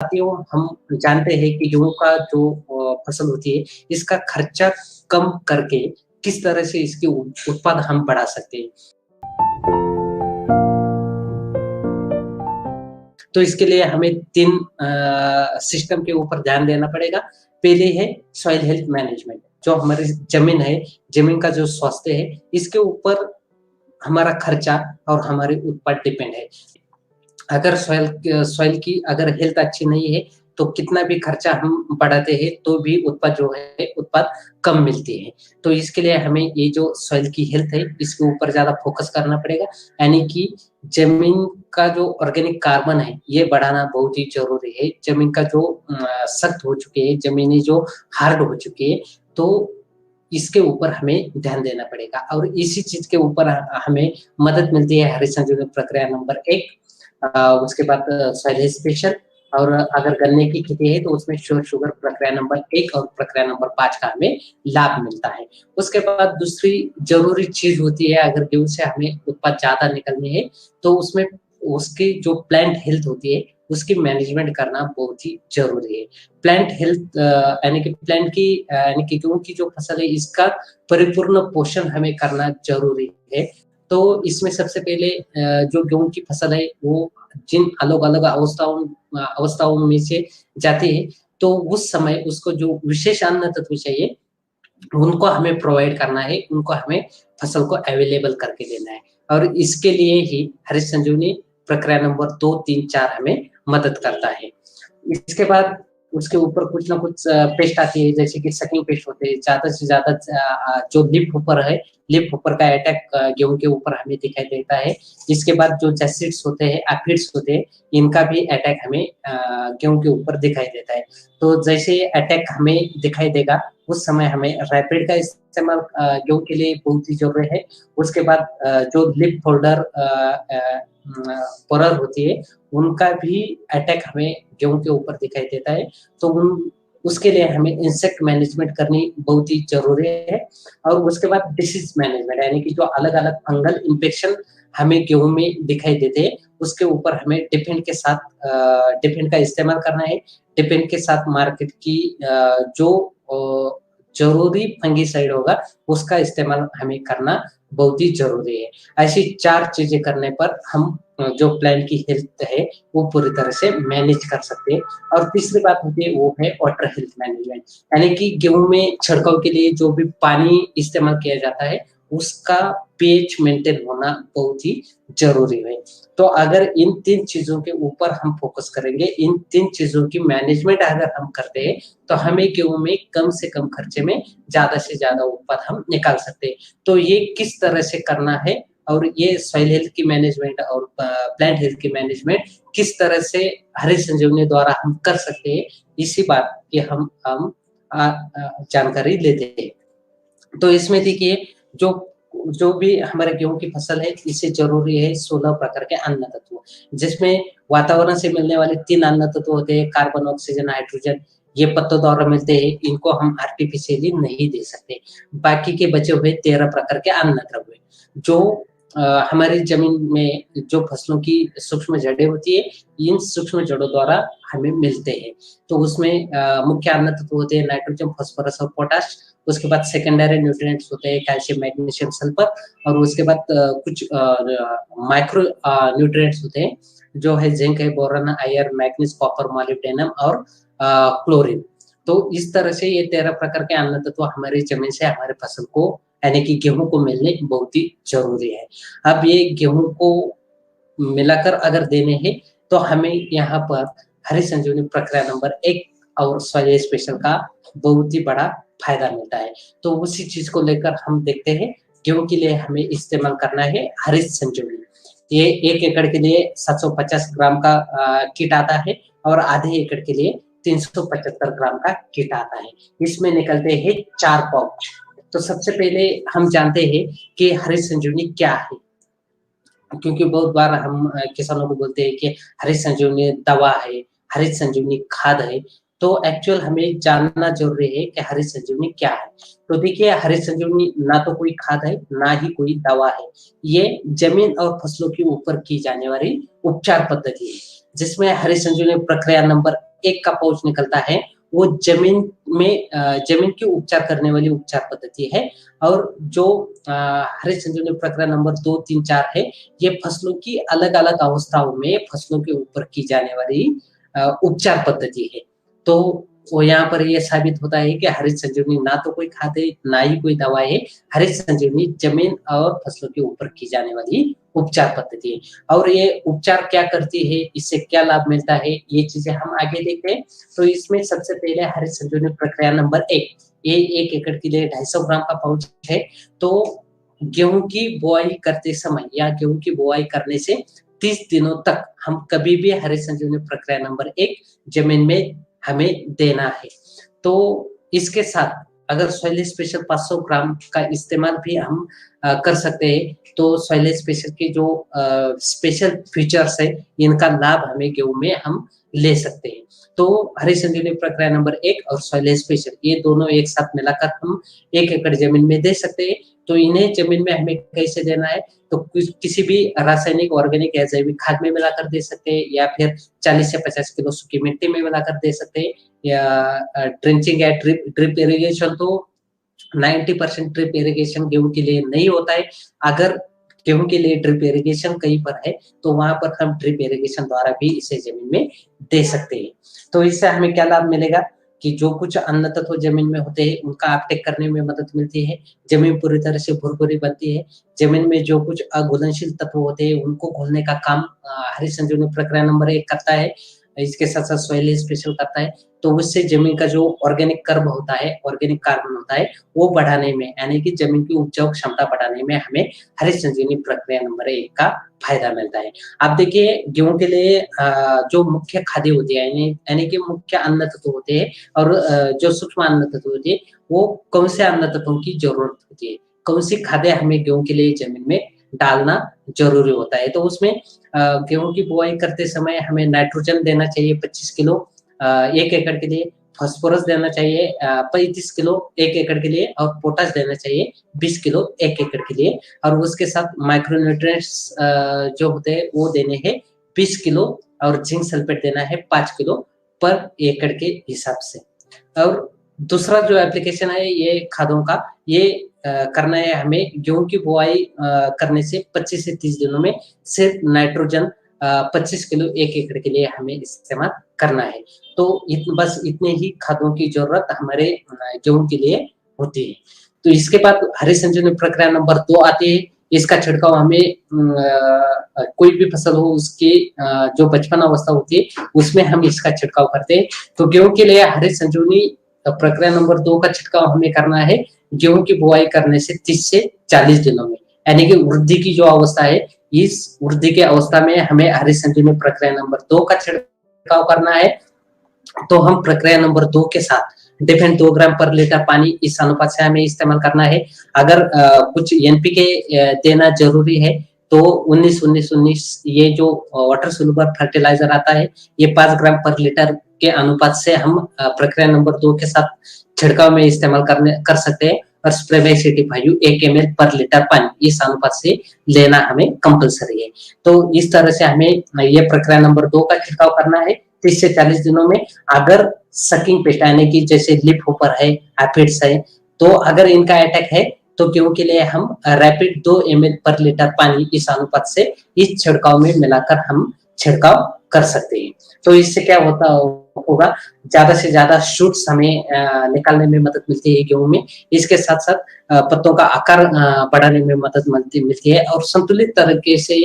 साथियों, हम जानते हैं कि गेहूँ का जो फसल होती है, इसका खर्चा कम करके किस तरह से इसकी उत्पाद हम बढ़ा सकते हैं। तो इसके लिए हमें 3 सिस्टम के ऊपर ध्यान देना पड़ेगा। पहले है सॉइल हेल्थ मैनेजमेंट, जो हमारी ज़मीन है, ज़मीन का जो स्वास्थ्य है, इसके ऊपर हमारा खर्चा और हमारे उत्पाद डिपेंड है। अगर सॉइल की अगर हेल्थ अच्छी नहीं है, तो कितना भी खर्चा हम बढ़ाते हैं, तो भी उत्पाद जो है, उत्पाद कम मिलती है। तो इसके लिए हमें ये जो सॉइल की हेल्थ है, इसके ऊपर ज़्यादा फ़ोकस करना पड़ेगा। यानी कि ज़मीन का जो ऑर्गेनिक कार्बन है, ये बढ़ाना बहुत ही ज़रूरी है। ज़मीन का जो सख्त हो चुकी है, ज़मीनें जो हार्ड हो चुकी है, तो इसके ऊपर हमें ध्यान देना पड़ेगा और इसी चीज़ के ऊपर हमें मदद मिलती है हरित संजीवनी प्रक्रिया नंबर 1। उसके बाद सॉइल स्पेशल, और अगर गन्ने की खेती है तो उसमें श्योर शुगर प्रक्रिया नंबर 1 और प्रक्रिया नंबर 5 का हमें लाभ मिलता है। उसके बाद दूसरी ज़रूरी चीज़ होती है, अगर गेहूँ से हमें उत्पाद ज़्यादा निकलने हैं, तो उसमें उसकी जो प्लांट हेल्थ होती है, उसकी मैनेजमेंट करना बहुत ही ज़रूरी है। प्लांट हेल्थ यानी कि प्लांट की यानी कि गेहूँ की जो फसल है, इसका परिपूर्ण पोषण हमें करना ज़रूरी है। तो इसमें सबसे पहले जो गेहूँ की फसल है, वो जिन अलग-अलग अवस्थाओं में से जाती है, तो उस समय उसको जो विशेष अन्न तत्व चाहिए, उनको हमें प्रोवाइड करना है, उनको हमें फसल को अवेलेबल करके देना है और इसके लिए ही हरित संजीवनी प्रक्रिया नंबर 2, 3, 4 हमें मदद करता है। इसके बाद उसके ऊपर कुछ ना कुछ पेस्ट आती है, जैसे कि सकिंग पेस्ट होते हैं, ज़्यादा से ज़्यादा जो लीफ होपर है, लीफ होपर का अटैक गेहूँ के ऊपर हमें दिखाई देता है। इसके बाद जो जैसिड्स होते हैं, एफिड्स होते हैं, इनका भी अटैक हमें गेहूँ के ऊपर दिखाई देता है। तो जैसे ये अटैक हमें दिखाई देगा, उस समय हमें रैपिड का इस्तेमाल गेहूँ के लिए बहुत ही ज़रूरी है। उसके बाद जो लीफ होल्डर परर होती है, उनका भी अटैक हमें गेहूँ के ऊपर दिखाई देता है। तो उसके लिए हमें इंसेक्ट मैनेजमेंट करनी बहुत ही ज़रूरी है और उसके बाद डिसीज़ मैनेजमेंट, यानी कि जो अलग-अलग फंगल इन्फेक्शन हमें गेहूँ में दिखाई देते हैं, उसके ऊपर हमें डिफेंड के साथ डिफेंड का इस्तेमाल करना है। डिफेंड के साथ मार्केट की जो ज़रूरी फंगिसाइड होगा, उसका इस्तेमाल हमें करना बहुत ही ज़रूरी है। ऐसी 4 चीज़ें करने पर हम जो प्लांट की हेल्थ है, वो पूरी तरह से मैनेज कर सकते हैं। और तीसरी बात होती है, वो है वाटर हेल्थ मैनेजमेंट, यानी कि गेहूँ में छिड़काव के लिए जो भी पानी इस्तेमाल किया जाता है, उसका पीएच मेंटेन होना बहुत ही ज़रूरी है। तो अगर इन 3 चीज़ों के ऊपर हम फ़ोकस करेंगे, इन 3 चीज़ों की मैनेजमेंट अगर हम करते हैं, तो हमें गेहूँ में कम से कम खर्चे में ज़्यादा से ज़्यादा उत्पाद हम निकाल सकते हैं। तो ये किस तरह से करना है और ये सॉइल हेल्थ की मैनेजमेंट और प्लांट हेल्थ की मैनेजमेंट किस तरह से हरित संजीवनी द्वारा हम कर सकते हैं, इसी बात की हम जानकारी लेते हैं। तो इसमें देखिए, जो जो भी हमारे गेहूँ की फसल है, इसे ज़रूरी है 16 प्रकार के अन्न तत्व, जिसमें वातावरण से मिलने वाले 3 अन्न तत्व होते हैं, कार्बन, ऑक्सीजन, हाइड्रोजन। ये पत्तों द्वारा मिलते हैं, इनको हम आर्टिफ़िशियली नहीं दे सकते। बाकी के बचे हुए 13 प्रकार के अन्न द्रव्य, जो हमारी ज़मीन में जो फसलों की सूक्ष्म जड़ें होती है, इन सूक्ष्म जड़ों द्वारा हमें मिलते हैं। तो उसमें मुख्य अन्न तत्व होते हैं नाइट्रोजन, फास्फोरस और पोटाश। उसके बाद सेकेंडरी न्यूट्रिएंट्स होते हैं कैल्शियम, मैग्नीशियम, सल्फर, और उसके बाद कुछ माइक्रो न्यूट्रिएंट्स होते हैं, जो है जिंक है, boron, iron, manganese, copper, molybdenum और क्लोरीन। तो इस तरह से ये 13 प्रकार के अन्न तत्व हमारी ज़मीन से हमारे फसल को, यानी कि गेहूँ को मिलने बहुत ही ज़रूरी है। अब ये गेहूँ को मिलाकर अगर देने हैं, तो हमें यहाँ पर हरित संजीवनी प्रक्रिया नंबर 1 और सॉइल स्पेशल का बहुत ही बड़ा फ़ायदा मिलता है। तो उसी चीज़ को लेकर हम देखते हैं, गेहूँ के लिए हमें इस्तेमाल करना है हरित संजीवनी। ये 1 एकड़ के लिए 750 ग्राम का किट आता है और आधे एकड़ के लिए 375 ग्राम का किट आता है। इसमें निकलते हैं 4 पाउच। तो सबसे पहले हम जानते हैं कि हरित संजीवनी क्या है? क्योंकि बहुत बार हम किसानों को बोलते हैं कि हरित संजीवनी दवा है, हरित संजीवनी खाद है, तो एक्चुअल हमें जानना ज़रूरी है कि हरित संजीवनी क्या है? तो देखिए, हरित संजीवनी ना तो कोई खाद है, ना ही कोई दवा है। ये ज़मीन और फसलों के ऊपर की जाने वाली उपचार पद्धति है, जिसमें हरित संजीवनी प्रक्रिया नंबर 1 का पाउच निकलता है, वो जमीन में जमीन की उपचार करने वाली उपचार पद्धति है। और जो हरित संजीवनी प्रक्रिया नंबर 2, 3, 4 है, ये फसलों की अलग-अलग अवस्थाओं में फसलों के ऊपर की जाने वाली उपचार पद्धति है। तो वो यहाँ पर ये साबित होता है कि हरित संजीवनी ना तो कोई खाद है, ना ही कोई दवा है। हरित संजीवनी जमीन और फसलों के ऊपर की जाने वाली उपचार पद्धति है। और ये उपचार क्या करती है, इससे क्या लाभ मिलता है, ये चीजें हम आगे देखते हैं। तो इसमें सबसे पहले हरित संजीवनी प्रक्रिया नंबर 1, ये 1 एकड़ के लिए 250 ग्राम का पाउच है। तो गेहूं की बुआई करते समय या गेहूं की बुआई करने से 30 दिनों तक हम कभी भी हरित संजीवनी प्रक्रिया नंबर 1 जमीन में हमें देना है। तो इसके साथ अगर सॉइल स्पेशल 500 ग्राम का इस्तेमाल भी हम कर सकते हैं, तो सॉइल स्पेशल के जो स्पेशल फीचर्स है, इनका लाभ हमें गेहूं में हम ले सकते हैं। तो हरित संजीवनी प्रक्रिया नंबर 1 और सॉइल स्पेशल, ये दोनों एक साथ मिलाकर हम 1 एकड़ जमीन में दे सकते हैं। तो इन्हें जमीन में हमें कैसे देना है, तो किसी भी रासायनिक, ऑर्गेनिक या जैविक खाद में मिलाकर दे सकते हैं, या फिर 40 से 50 किलो सूखी मिट्टी में मिलाकर दे सकते हैं, या ड्रिंचिंग या ड्रिप इरिगेशन। तो 90% ड्रिप इरिगेशन गेहूं के लिए नहीं होता है। अगर गेहूं के लिए ड्रिप इरिगेशन कहीं पर है, तो वहां पर हम ड्रिप इरिगेशन द्वारा भी इसे जमीन में दे सकते हैं। तो इससे हमें क्या लाभ मिलेगा कि जो कुछ अन्न तत्व जमीन में होते हैं, उनका अपटेक करने में मदद मिलती है। जमीन पूरी तरह से भुरभुरी बनती है। जमीन में जो कुछ अघुलनशील तत्व होते हैं, उनको घोलने का काम हरित संजीवनी प्रक्रिया नंबर 1 करता है। इसके साथ-साथ सॉइल स्पेशल करता है। तो उससे जमीन का जो ऑर्गेनिक कर्ब होता है, ऑर्गेनिक कार्बन होता है, वो बढ़ाने में, यानी कि जमीन की उपजाऊ क्षमता बढ़ाने में हमें हरित संजीवनी प्रक्रिया नंबर 1 का फायदा मिलता है। अब देखिए, गेहूं के लिए जो मुख्य खाद्य होती है, यानी कि मुख्य अन्न तत्व होते हैं, और जो सूक्ष्म अन्न तत्व होते हैं, वो कौन से अन्न तत्वों की जरूरत होती है, कौन सी खाद्य हमें गेहूं के लिए जमीन में डालना जरूरी होता है। तो उसमें गेहूं की बुआई करते समय हमें नाइट्रोजन देना चाहिए 25 किलो 1 एकड़ के लिए, फास्फोरस देना चाहिए 35 किलो 1 एकड़ के लिए, और पोटाश देना चाहिए 20 किलो 1 एकड़ के लिए। और उसके साथ माइक्रोन्यूट्रिएंट्स जो होते हैं, वो देने हैं 20 किलो, और जिंक सल्फेट देना है 5 किलो पर एकड़ के हिसाब से। और दूसरा जो एप्लीकेशन है ये खादों का, ये करना है हमें गेहूं की बुआई करने से 25 से 30 दिनों में सिर्फ नाइट्रोजन 25 किलो 1 एकड़ के लिए हमें इस्तेमाल करना है। तो बस इतने ही खादों की जरूरत हमारे गेहूं के लिए होती है। तो इसके बाद हरित संजीवनी प्रक्रिया नंबर 2 आती है। इसका छिड़काव हमें कोई भी फसल हो, उसकी जो बचपन अवस्था होती है, उसमें हम इसका छिड़काव करते हैं। तो गेहूं के लिए हरित संजीवनी प्रक्रिया नंबर 2 का छिड़काव हमें करना है गेहूं की बुआई करने से 30 से 40 दिनों में, यानी कि वृद्धि की जो अवस्था है, इस वृद्धि के अवस्था में हमें हरित संजीवनी प्रक्रिया नंबर 2 का छिड़काव करना है। तो हम प्रक्रिया नंबर 2 के साथ डिफेंड 2 ग्राम पर लीटर पानी, इस अनुपात से हमें इस्तेमाल करना है। अगर कुछ एनपीके देना जरूरी है, तो 19-19-19 ये जो वाटर सोल्यूबल फर्टिलाइजर आता है, ये 5 ग्राम पर लीटर के अनुपात से हम प्रक्रिया नंबर 2 के साथ छिड़काव में इस्तेमाल कर सकते हैं। और स्प्रे बाय सिटी वायु 1 ml पर लीटर पानी, इस अनुपात से लेना हमें कंपलसरी है। तो इस तरह से हमें ये प्रक्रिया नंबर 2 का छिड़काव करना है 30 से 40 दिनों में। अगर सकिंग पेस्ट, यानी कि जैसे लीफ होपर है, एफिड्स है, तो अगर इनका अटैक है, तो गेहूं के लिए हम रैपिड 2 ml पर लीटर पानी, इस अनुपात से इस छिड़काव में मिलाकर हम छिड़काव कर सकते हैं। तो इससे क्या होगा, ज्यादा से ज्यादा शूट्स हमें निकालने में मदद मिलती है गेहूं में। इसके साथ साथ पत्तों का आकार बढ़ाने में मदद मिलती है, और संतुलित तरीके से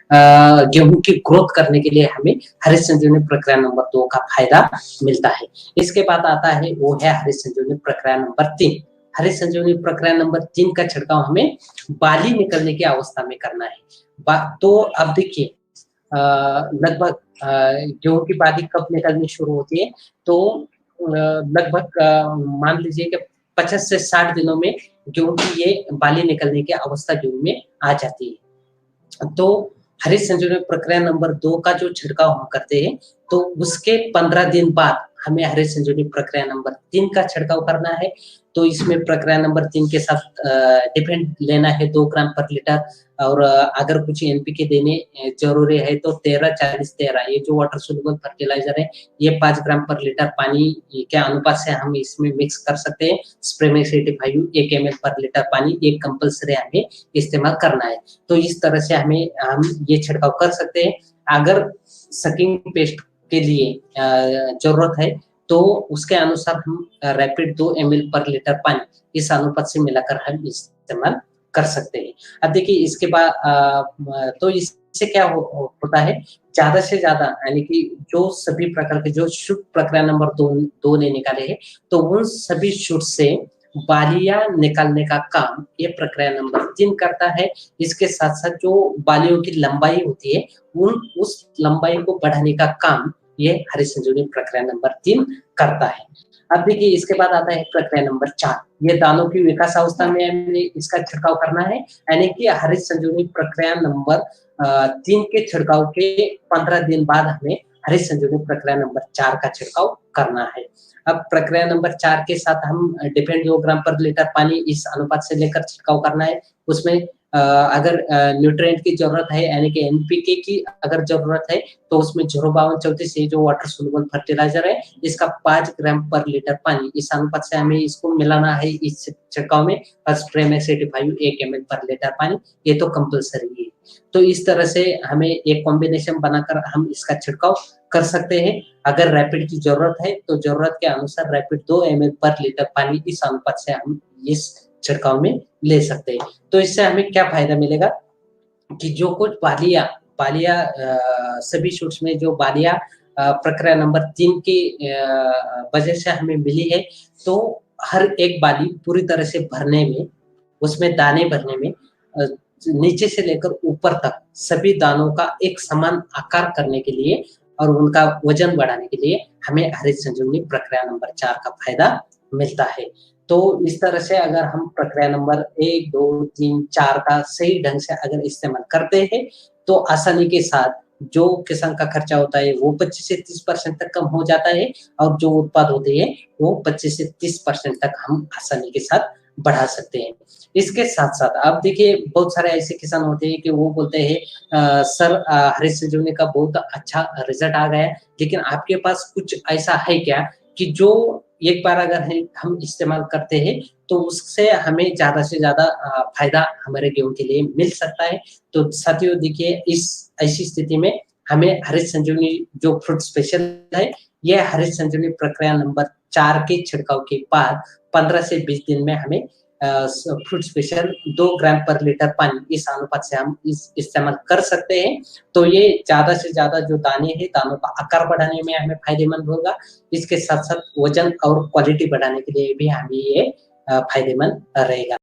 गेहूं की ग्रोथ करने के लिए हमें हरित संजीवनी प्रक्रिया नंबर 2 का फायदा मिलता है। इसके बाद आता है, वो है हरित संजीवनी प्रक्रिया नंबर 3। हरित संजीवनी प्रक्रिया नंबर 3 का छिड़काव हमें बाली निकलने की अवस्था में करना है। तो अब देखिए, लगभग गेहूं की बाली कब निकलनी शुरू होती है, तो लगभग मान लीजिए कि 50 से 60 दिनों में गेहूं की ये बाली निकलने की अवस्था गेहूं में आ जाती है। तो हरित संजीवनी प्रक्रिया नंबर 2 का जो छिड़काव हम करते हैं, तो उसके 15 दिन बाद हमें हरी संजीवनी प्रक्रिया नंबर 3 का छिड़काव करना है। तो इसमें प्रक्रिया नंबर 3 के साथ डिफेंड लेना है 2 ग्राम पर लीटर, और अगर कुछ एनपीके देने ज़रूरी है तो 13-40-13 ये जो वाटर सोल्यूबल फर्टिलाइज़र है, ये 5 ग्राम पर लीटर पानी के अनुपात से हम इसमें मिक्स कर सकते हैं। स्प्रेमेक 85 1 एमएल पर लीटर पानी, ये कंपल्सरी हमें इस्तेमाल करना है। तो इस तरह से हम ये छिड़काव कर सकते हैं। अगर सकिंग पेस्ट के लिए ज़रूरत है, तो उसके अनुसार हम रैपिड 2 एमएल पर लीटर पानी इस अनुपात से मिलाकर हम इस्तेमाल कर सकते हैं। अब देखिए इसके बाद तो इससे क्या होता है, ज़्यादा से ज़्यादा यानी कि जो सभी प्रकार के जो शूट प्रक्रिया नंबर 2 ने निकाले हैं, तो उन सभी शूट से बालियाँ निकालने का काम ये प्रक्रिया नंबर 3 करता है। इसके साथ-साथ जो बालियों की लंबाई होती है, उस लंबाई को बढ़ाने का काम ये हरी संजीवनी प्रक्रिया नंबर 3 करता है। अब देखिए इसके बाद आता है प्रक्रिया नंबर 4, ये दानों की विकास अवस्था में हमें इसका छिड़काव करना है, यानी कि हरी संजीवनी प्रक्रिया नंबर 3 के छिड़काव के 15 दिन बाद हमें हरी संजीवनी प्रक्रिया नंबर 4 का छिड़काव करना है। अब प्रक्रिया नंबर 4 के साथ हम डिफेंड 2 ग्राम पर लीटर पानी इस अनुपात से लेकर छिड़काव करना है। उसमें अगर न्यूट्रिएंट की ज़रूरत है यानी कि एनपीके की अगर ज़रूरत है, तो उसमें 05234 ये जो वाटर सोल्यूबल फर्टिलाइज़र है, इसका 5 ग्राम पर लीटर पानी इस अनुपात से हमें इसको मिलाना है इस छिड़काव में, और स्प्रेमेक 85 1 एमएल पर लीटर पानी, ये तो कंपल्सरी है। तो इस तरह से हमें एक कॉम्बिनेशन बनाकर हम इसका छिड़काव कर सकते हैं। अगर रैपिड की ज़रूरत है, तो ज़रूरत के अनुसार रैपिड 2 एमएल पर लीटर पानी इस अनुपात से हम इस छिड़काव में ले सकते हैं। तो इससे हमें क्या फ़ायदा मिलेगा कि जो कुछ बालियाँ सभी शूट्स में जो बालियाँ प्रक्रिया नंबर 3 की वजह से हमें मिली है, तो हर एक बाली पूरी तरह से भरने में, उसमें दाने भरने में नीचे से लेकर ऊपर तक सभी दानों का एक समान आकार करने के लिए और उनका वज़न बढ़ाने के लिए हमें हरी संजीवनी प्रक्रिया नंबर 4 का फ़ायदा मिलता है। तो इस तरह से अगर हम प्रक्रिया नंबर 1, 2, 3, 4 का सही ढंग से अगर इस्तेमाल करते हैं, तो आसानी के साथ जो किसान का खर्चा होता है, वो 25 से 30% तक कम हो जाता है, और जो उत्पाद होते हैं, वो 25 से 30% तक हम आसानी के साथ बढ़ा सकते हैं। इसके साथ-साथ आप देखिए बहुत सारे ऐसे किसान होते हैं कि वो बोलते हैं सर हरी संजीवनी का बहुत अच्छा रिज़ल्ट आ गया है, लेकिन आपके पास कुछ ऐसा है क्या कि जो एक बार अगर हम इस्तेमाल करते हैं, तो उससे हमें ज़्यादा से ज़्यादा फ़ायदा हमारे गेहूँ के लिए मिल सकता है। तो साथियों देखिए इस ऐसी स्थिति में हमें हरी संजीवनी जो फ्रूट स्पेशल है, ये हरी संजीवनी प्रक्रिया नंबर 4 के छिड़काव के बाद 15 से 20 दिन में हमें फ्रूट स्पेशल 2 ग्राम पर लीटर पानी इस अनुपात से हम इस्तेमाल कर सकते हैं। तो ये ज़्यादा से ज़्यादा जो दाने हैं, दानों का आकार बढ़ाने में हमें फ़ायदेमंद होगा। इसके साथ-साथ वज़न और क्वालिटी बढ़ाने के लिए भी हमें ये फ़ायदेमंद रहेगा।